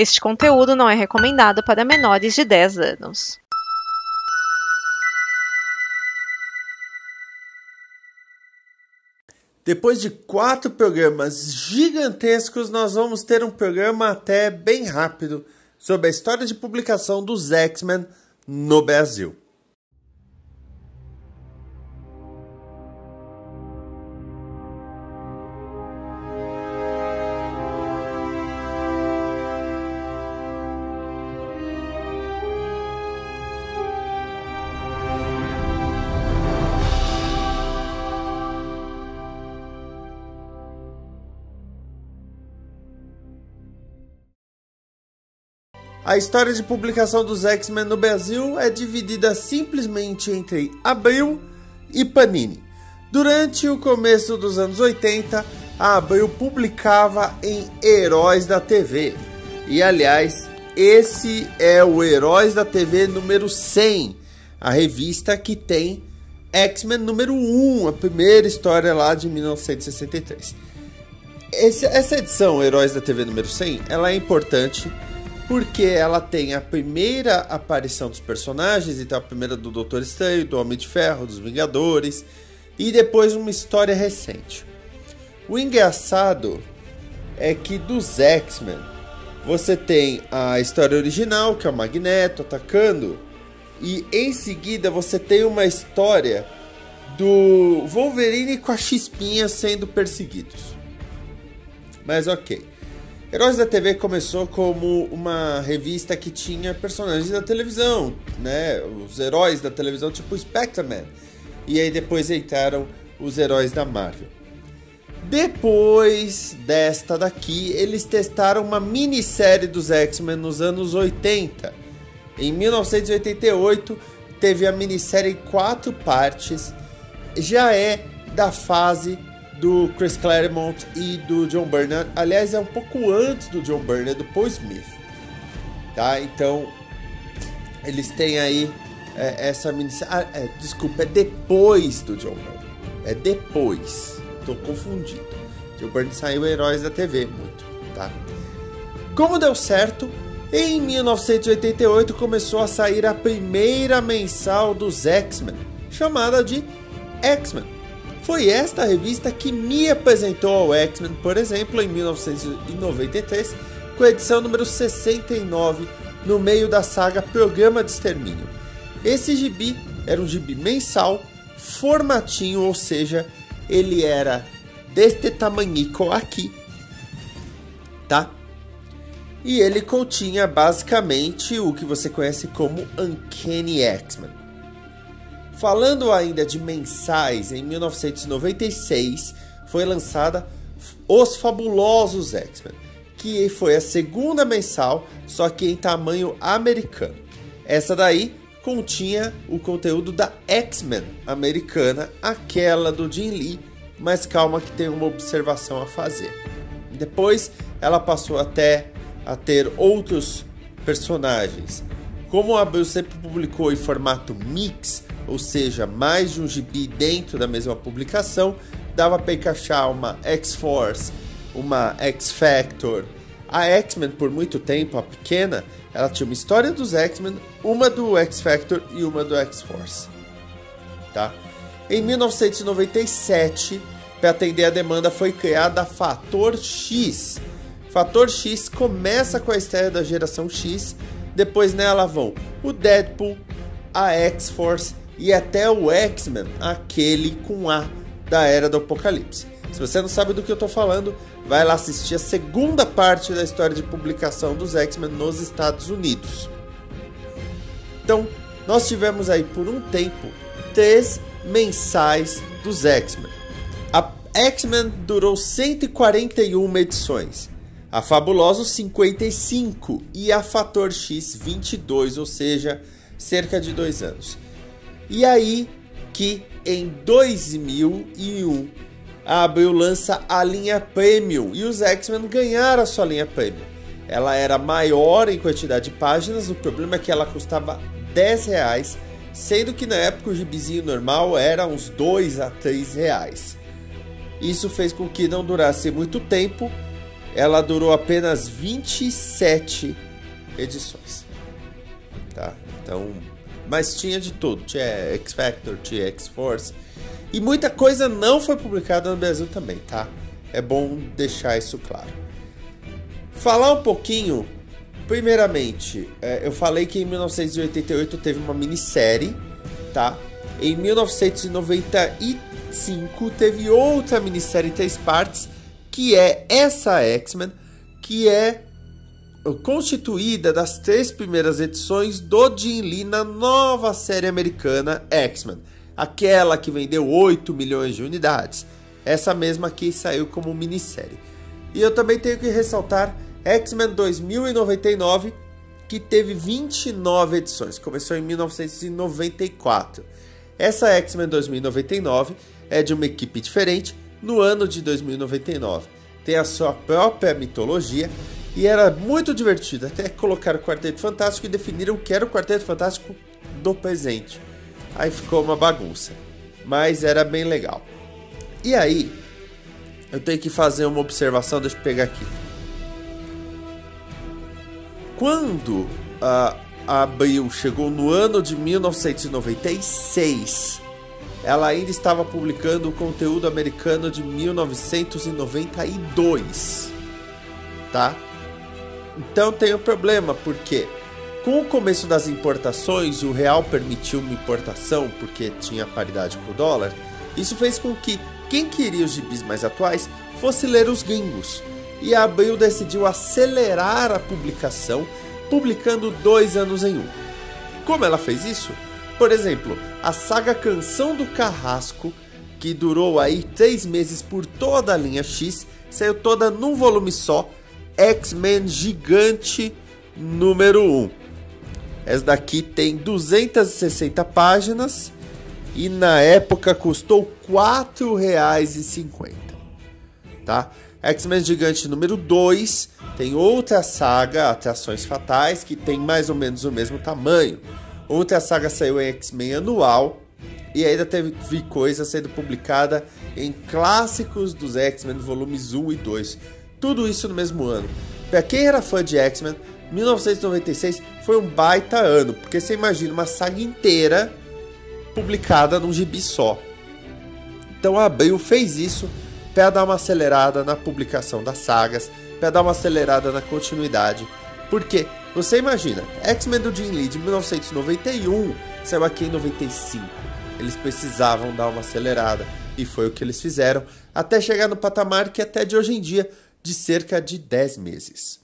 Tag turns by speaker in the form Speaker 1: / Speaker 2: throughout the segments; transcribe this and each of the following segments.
Speaker 1: Este conteúdo não é recomendado para menores de 10 anos.
Speaker 2: Depois de 4 programas gigantescos, nós vamos ter um programa até bem rápido sobre a história de publicação dos X-Men no Brasil. A história de publicação dos X-Men no Brasil é dividida simplesmente entre Abril e Panini. Durante o começo dos anos 80, a Abril publicava em Heróis da TV. E aliás, esse é o Heróis da TV número 100, a revista que tem X-Men número 1, a primeira história lá de 1963. Essa edição, Heróis da TV número 100, ela é importante porque ela tem a primeira aparição dos personagens, então a primeira do Doutor Estranho, do Homem de Ferro, dos Vingadores, e depois uma história recente. O engraçado é que dos X-Men, você tem a história original, que é o Magneto atacando, e em seguida você tem uma história do Wolverine com a Chispinha sendo perseguidos. Mas ok. Heróis da TV começou como uma revista que tinha personagens da televisão, né? Os heróis da televisão, tipo Spectreman. E aí depois entraram os heróis da Marvel. Depois desta daqui, eles testaram uma minissérie dos X-Men nos anos 80. Em 1988, teve a minissérie em 4 partes. Já é da fase do Chris Claremont e do John Byrne. Aliás, é um pouco antes do John Byrne, é do Paul Smith. Tá? Então, eles têm aí essa minissérie. Desculpa, é depois do John Byrne. É depois. Tô confundido. John Byrne saiu Heróis da TV muito, tá? Como deu certo, em 1988 começou a sair a primeira mensal dos X-Men, chamada de X-Men. Foi esta revista que me apresentou ao X-Men, por exemplo, em 1993, com a edição número 69, no meio da saga Programa de Extermínio. Esse gibi era um gibi mensal, formatinho, ou seja, ele era deste tamanhico aqui, tá? E ele continha basicamente o que você conhece como Uncanny X-Men. Falando ainda de mensais, em 1996 foi lançada Os Fabulosos X-Men, que foi a segunda mensal, só que em tamanho americano. Essa daí continha o conteúdo da X-Men americana, aquela do Jim Lee, mas calma que tem uma observação a fazer. Depois ela passou até a ter outros personagens. Como a Abril sempre publicou em formato mix, ou seja, mais de um gibi dentro da mesma publicação, dava para encaixar uma X-Force, uma X-Factor. A X-Men, por muito tempo, a pequena, ela tinha uma história dos X-Men, uma do X-Factor e uma do X-Force. Tá? Em 1997, para atender a demanda, foi criada a Fator X. Fator X começa com a estreia da geração X, depois nela vão o Deadpool, a X-Force e até o X-Men, aquele com A da Era do Apocalipse. Se você não sabe do que eu tô falando, vai lá assistir a segunda parte da história de publicação dos X-Men nos Estados Unidos. Então, nós tivemos aí por um tempo 3 mensais dos X-Men. A X-Men durou 141 edições, a Fabulosos 55 e a Fator X 22, ou seja, cerca de 2 anos. E aí que em 2001 a Abril lança a linha Premium e os X-Men ganharam a sua linha Premium. Ela era maior em quantidade de páginas, o problema é que ela custava R$10, sendo que na época o gibizinho normal era uns R$2 a R$3. Isso fez com que não durasse muito tempo ela durou apenas 27 edições, tá? Então, mas tinha de tudo, tinha X-Factor, tinha X-Force, e muita coisa não foi publicada no Brasil também, tá? É bom deixar isso claro. Falar um pouquinho, primeiramente, eu falei que em 1988 teve uma minissérie, tá? Em 1995 teve outra minissérie em 3 partes, que é essa X-Men, que é constituída das 3 primeiras edições do Jim Lee na nova série americana X-Men, aquela que vendeu 8 milhões de unidades. Essa mesma aqui saiu como minissérie. E eu também tenho que ressaltar X-Men 2099, que teve 29 edições, começou em 1994. Essa X-Men 2099 é de uma equipe diferente no ano de 2099. Tem a sua própria mitologia e era muito divertido. Até colocaram o Quarteto Fantástico e definiram o que era o Quarteto Fantástico do presente. Aí ficou uma bagunça, mas era bem legal. E aí, eu tenho que fazer uma observação, deixa eu pegar aqui. Quando a Abril chegou no ano de 1996, ela ainda estava publicando o conteúdo americano de 1992, tá? Então tem um problema, porque com o começo das importações, o real permitiu uma importação porque tinha paridade com o dólar. Isso fez com que quem queria os gibis mais atuais fosse ler os gringos. E a Abril decidiu acelerar a publicação, publicando 2 anos em um. Como ela fez isso? Por exemplo, a saga Canção do Carrasco, que durou aí 3 meses por toda a linha X, saiu toda num volume só, X-Men Gigante número 1. Essa daqui tem 260 páginas e na época custou R$ 4,50, tá? X-Men Gigante número 2 tem outra saga, Atrações Fatais, que tem mais ou menos o mesmo tamanho. Outra saga saiu em X-Men Anual e ainda teve coisa sendo publicada em Clássicos dos X-Men volumes 1 e 2. Tudo isso no mesmo ano. Para quem era fã de X-Men, 1996 foi um baita ano, porque você imagina uma saga inteira publicada num gibi só. Então a Abril fez isso para dar uma acelerada na publicação das sagas, para dar uma acelerada na continuidade. Porque você imagina, X-Men do Jim Lee de 1991 saiu aqui em 95. Eles precisavam dar uma acelerada e foi o que eles fizeram, até chegar no patamar que até de hoje em dia, de cerca de 10 meses.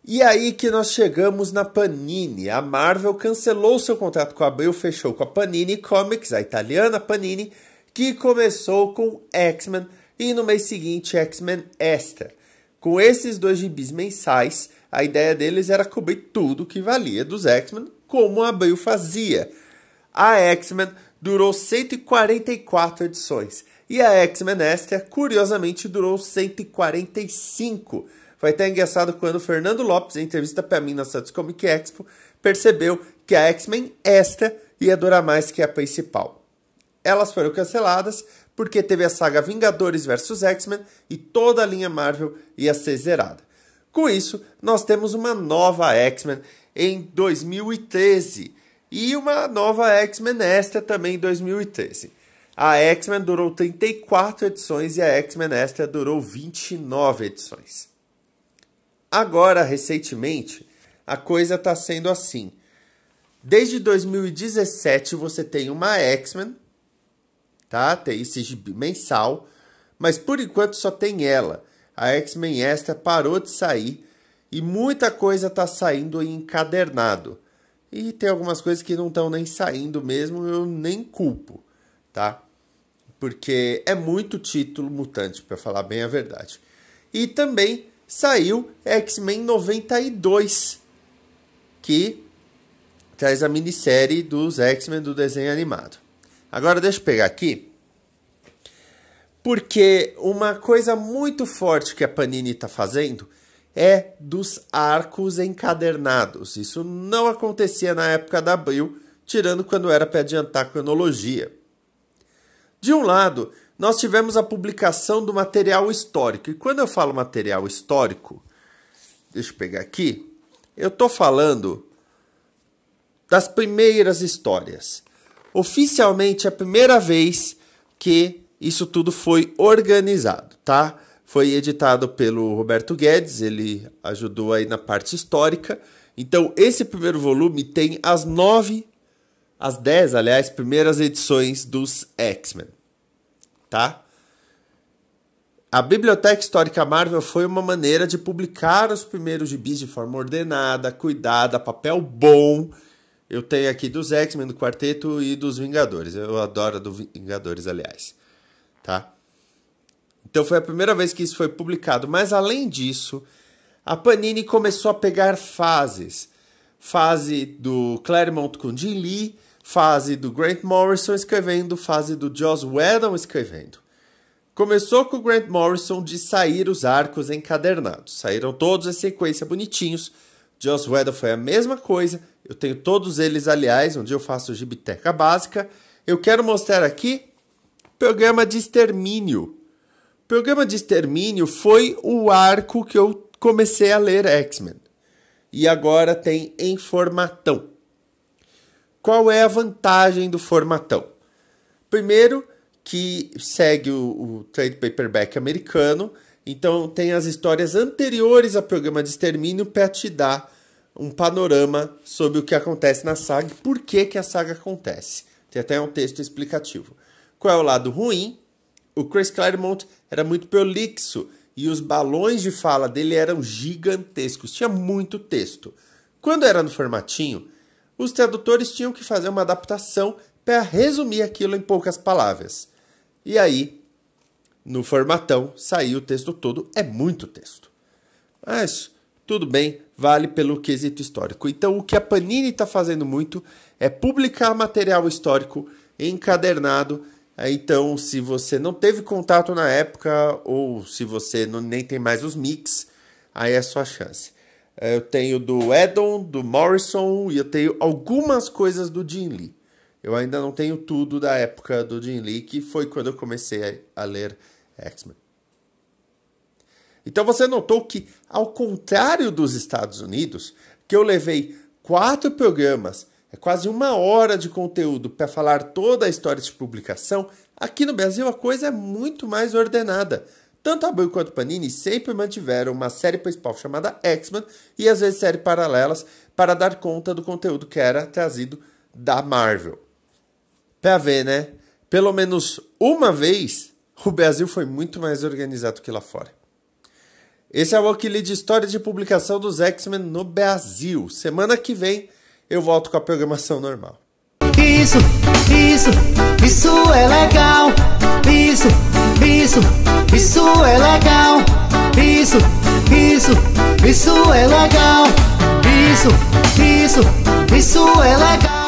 Speaker 2: E aí que nós chegamos na Panini. A Marvel cancelou seu contrato com a Abril, fechou com a Panini Comics, a italiana Panini, que começou com X-Men e no mês seguinte X-Men Extra. Com esses 2 gibis mensais, a ideia deles era cobrir tudo que valia dos X-Men, como a Abril fazia. A X-Men durou 144 edições e a X-Men Extra, curiosamente, durou 145. Foi até engraçado quando o Fernando Lopes, em entrevista para mim na Santos Comic Expo, percebeu que a X-Men Extra ia durar mais que a principal. Elas foram canceladas porque teve a saga Vingadores vs X-Men e toda a linha Marvel ia ser zerada. Com isso, nós temos uma nova X-Men em 2013 e uma nova X-Men Extra também em 2013. A X-Men durou 34 edições e a X-Men Extra durou 29 edições. Agora, recentemente, a coisa está sendo assim. Desde 2017 você tem uma X-Men, tá? Tem esse gibi mensal, mas por enquanto só tem ela. A X-Men Extra parou de sair e muita coisa está saindo em encadernado. E tem algumas coisas que não estão nem saindo mesmo, eu nem culpo, tá? Porque é muito título mutante, para falar bem a verdade. E também saiu X-Men 92, que traz a minissérie dos X-Men do desenho animado. Agora deixa eu pegar aqui, porque uma coisa muito forte que a Panini está fazendo é dos arcos encadernados. Isso não acontecia na época da Abril, tirando quando era para adiantar a cronologia. De um lado, nós tivemos a publicação do material histórico. E quando eu falo material histórico, deixa eu pegar aqui, eu estou falando das primeiras histórias. Oficialmente, é a primeira vez que isso tudo foi organizado, tá? Foi editado pelo Roberto Guedes, ele ajudou aí na parte histórica. Então, esse primeiro volume tem as 10, aliás, primeiras edições dos X-Men, tá? A Biblioteca Histórica Marvel foi uma maneira de publicar os primeiros gibis de forma ordenada, cuidada, papel bom. Eu tenho aqui dos X-Men, do Quarteto e dos Vingadores. Eu adoro a do Vingadores, aliás, tá? Então foi a primeira vez que isso foi publicado. Mas além disso, a Panini começou a pegar fases. Fase do Claremont com Jim Lee, fase do Grant Morrison escrevendo, fase do Joss Whedon escrevendo. Começou com o Grant Morrison de sair os arcos encadernados. Saíram todos em sequência bonitinhos. Joss Whedon foi a mesma coisa. Eu tenho todos eles, aliás, onde eu faço gibiteca básica. Eu quero mostrar aqui Programa de Extermínio. Programa de Extermínio foi o arco que eu comecei a ler X-Men. E agora tem em formatão. Qual é a vantagem do formatão? Primeiro, que segue o trade paperback americano. Então tem as histórias anteriores ao Programa de Extermínio para te dar um panorama sobre o que acontece na saga e por que a saga acontece. Tem até um texto explicativo. Qual é o lado ruim? O Chris Claremont era muito prolixo e os balões de fala dele eram gigantescos. Tinha muito texto. Quando era no formatinho, os tradutores tinham que fazer uma adaptação para resumir aquilo em poucas palavras. E aí, no formatão, saiu o texto todo. É muito texto. Mas tudo bem, vale pelo quesito histórico. Então, o que a Panini está fazendo muito é publicar material histórico encadernado. Então, se você não teve contato na época ou se você nem tem mais os mix, aí é a sua chance. Eu tenho do Whedon, do Morrison e eu tenho algumas coisas do Jim Lee. Eu ainda não tenho tudo da época do Jim Lee, que foi quando eu comecei a ler X-Men. Então você notou que, ao contrário dos Estados Unidos, que eu levei 4 programas, é quase 1 hora de conteúdo para falar toda a história de publicação, aqui no Brasil a coisa é muito mais ordenada. Tanto a Abril quanto a Panini sempre mantiveram uma série principal chamada X-Men e às vezes séries paralelas para dar conta do conteúdo que era trazido da Marvel. Pra ver, né? Pelo menos uma vez, o Brasil foi muito mais organizado que lá fora. Esse é o Walk de história de publicação dos X-Men no Brasil. Semana que vem eu volto com a programação normal.
Speaker 3: Isso é legal. Isso é legal. Isso é legal. Isso é legal.